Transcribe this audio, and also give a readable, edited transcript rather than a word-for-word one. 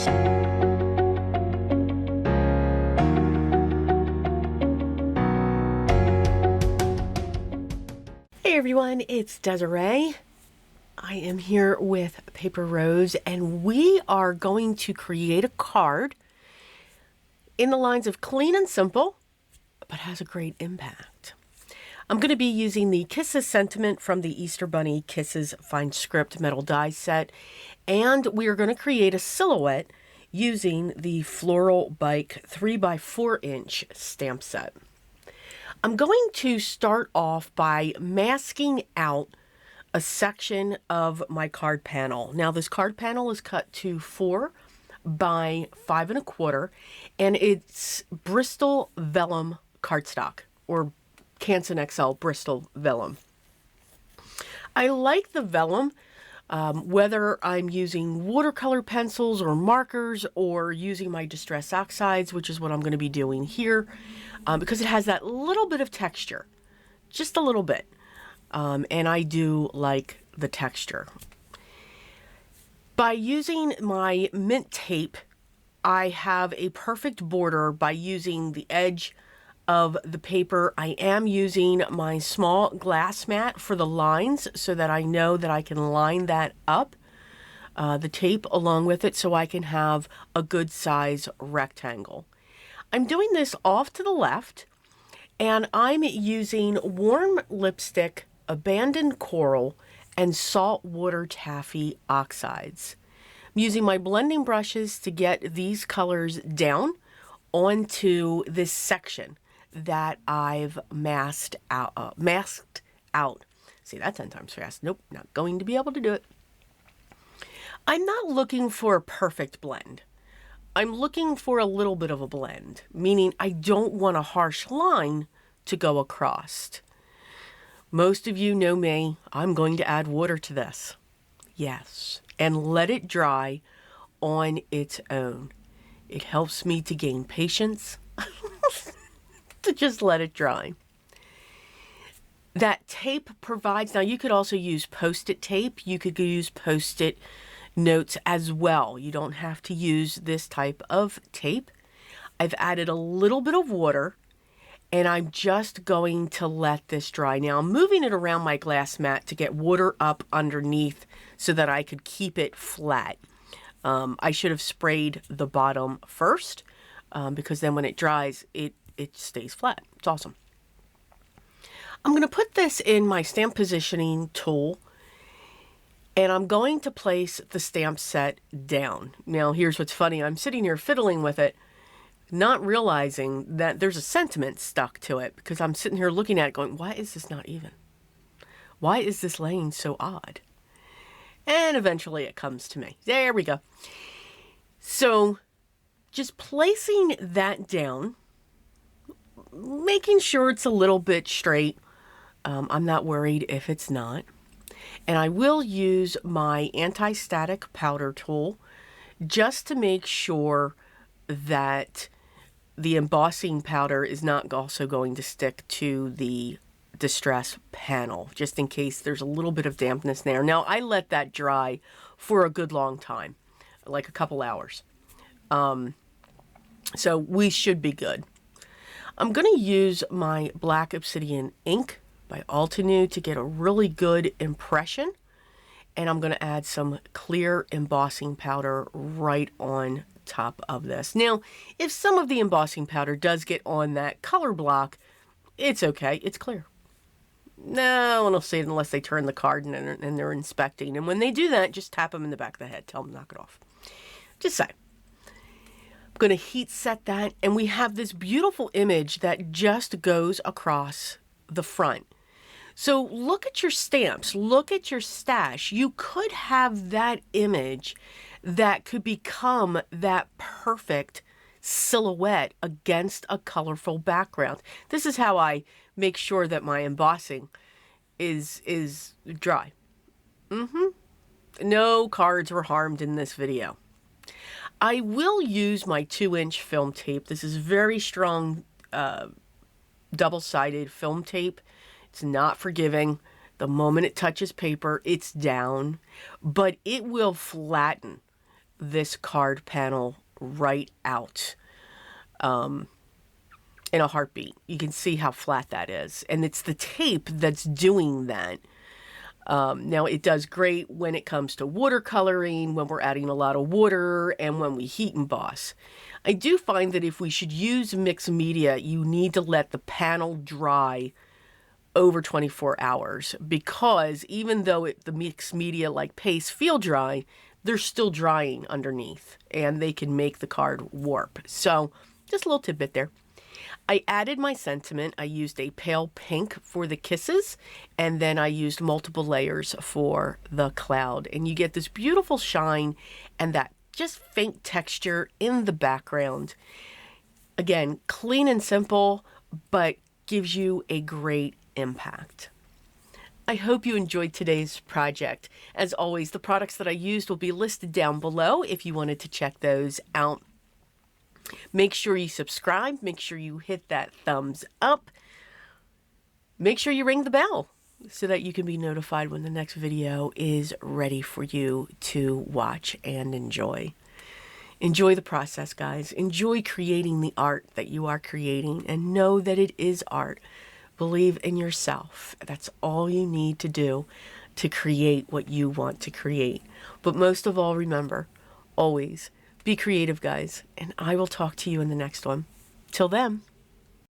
Hey everyone, it's Desiree. I am here with Paper Rose, and we are going to create a card in the lines of clean and simple, but has a great impact. I'm going to be using the Kisses Sentiment from the Easter Bunny Kisses Fine Script Metal Die set, and we are going to create a silhouette using the Floral Bike 3x4" stamp set. I'm going to start off by masking out a section of my card panel. Now this card panel is cut to 4 by 5 1/4, and it's Bristol vellum cardstock, or Canson XL Bristol vellum. I like the vellum, whether I'm using watercolor pencils or markers or using my Distress Oxides, which is what I'm going to be doing here, because it has that little bit of texture, just a little bit, and I do like the texture. By using my mint tape, I have a perfect border by using the edge of the paper. I am using my small glass mat for the lines so that I know that I can line that up, the tape along with it, so I can have a good size rectangle. I'm doing this off to the left, and I'm using warm lipstick, abandoned coral, and saltwater taffy oxides. I'm using my blending brushes to get these colors down onto this section that I've masked out. See, that 10 times fast. Nope, not going to be able to do it. I'm not looking for a perfect blend. I'm looking for a little bit of a blend, meaning I don't want a harsh line to go across. Most of you know me. I'm going to add water to this. Yes, and let it dry on its own. It helps me to gain patience to just let it dry. That tape provides, now you could also use Post-it tape. You could use Post-it notes as well. You don't have to use this type of tape. I've added a little bit of water, and I'm just going to let this dry. Now I'm moving it around my glass mat to get water up underneath so that I could keep it flat. I should have sprayed the bottom first, because then when it dries, it stays flat. It's awesome. I'm going to put this in my stamp positioning tool, and I'm going to place the stamp set down. Now here's what's funny. I'm sitting here fiddling with it, not realizing that there's a sentiment stuck to it, because I'm sitting here looking at it going, why is this not even? Why is this laying so odd? And eventually it comes to me. There we go. So just placing that down, making sure it's a little bit straight. I'm not worried if it's not. And I will use my anti-static powder tool just to make sure that the embossing powder is not also going to stick to the distress panel, just in case there's a little bit of dampness there. Now, I let that dry for a good long time, like a couple hours. So we should be good. I'm going to use my Black Obsidian ink by Altenew to get a really good impression. And I'm going to add some clear embossing powder right on top of this. Now, if some of the embossing powder does get on that color block, it's okay. It's clear. No one will see it unless they turn the card and they're inspecting. And when they do that, just tap them in the back of the head. Tell them to knock it off. Just say. I'm going to heat set that. And we have this beautiful image that just goes across the front. So look at your stamps. Look at your stash. You could have that image that could become that perfect silhouette against a colorful background. This is how I make sure that my embossing is dry. No cards were harmed in this video. I will use my 2-inch film tape. This is very strong double-sided film tape. It's not forgiving. The moment it touches paper, it's down, but it will flatten this card panel right out in a heartbeat. You can see how flat that is. And it's the tape that's doing that. Now, it does great when it comes to watercoloring, when we're adding a lot of water, and when we heat emboss. I do find that if we should use mixed media, you need to let the panel dry over 24 hours, because even though the mixed media like paste feel dry, they're still drying underneath, and they can make the card warp. So just a little tidbit there. I added my sentiment. I used a pale pink for the kisses, and then I used multiple layers for the cloud. And you get this beautiful shine and that just faint texture in the background. Again, clean and simple, but gives you a great impact. I hope you enjoyed today's project. As always, the products that I used will be listed down below if you wanted to check those out. Make sure you subscribe. Make sure you hit that thumbs up. Make sure you ring the bell so that you can be notified when the next video is ready for you to watch and enjoy. Enjoy the process, guys. Enjoy creating the art that you are creating, and know that it is art. Believe in yourself. That's all you need to do to create what you want to create. But most of all, remember, always be creative, guys, and I will talk to you in the next one. Till then.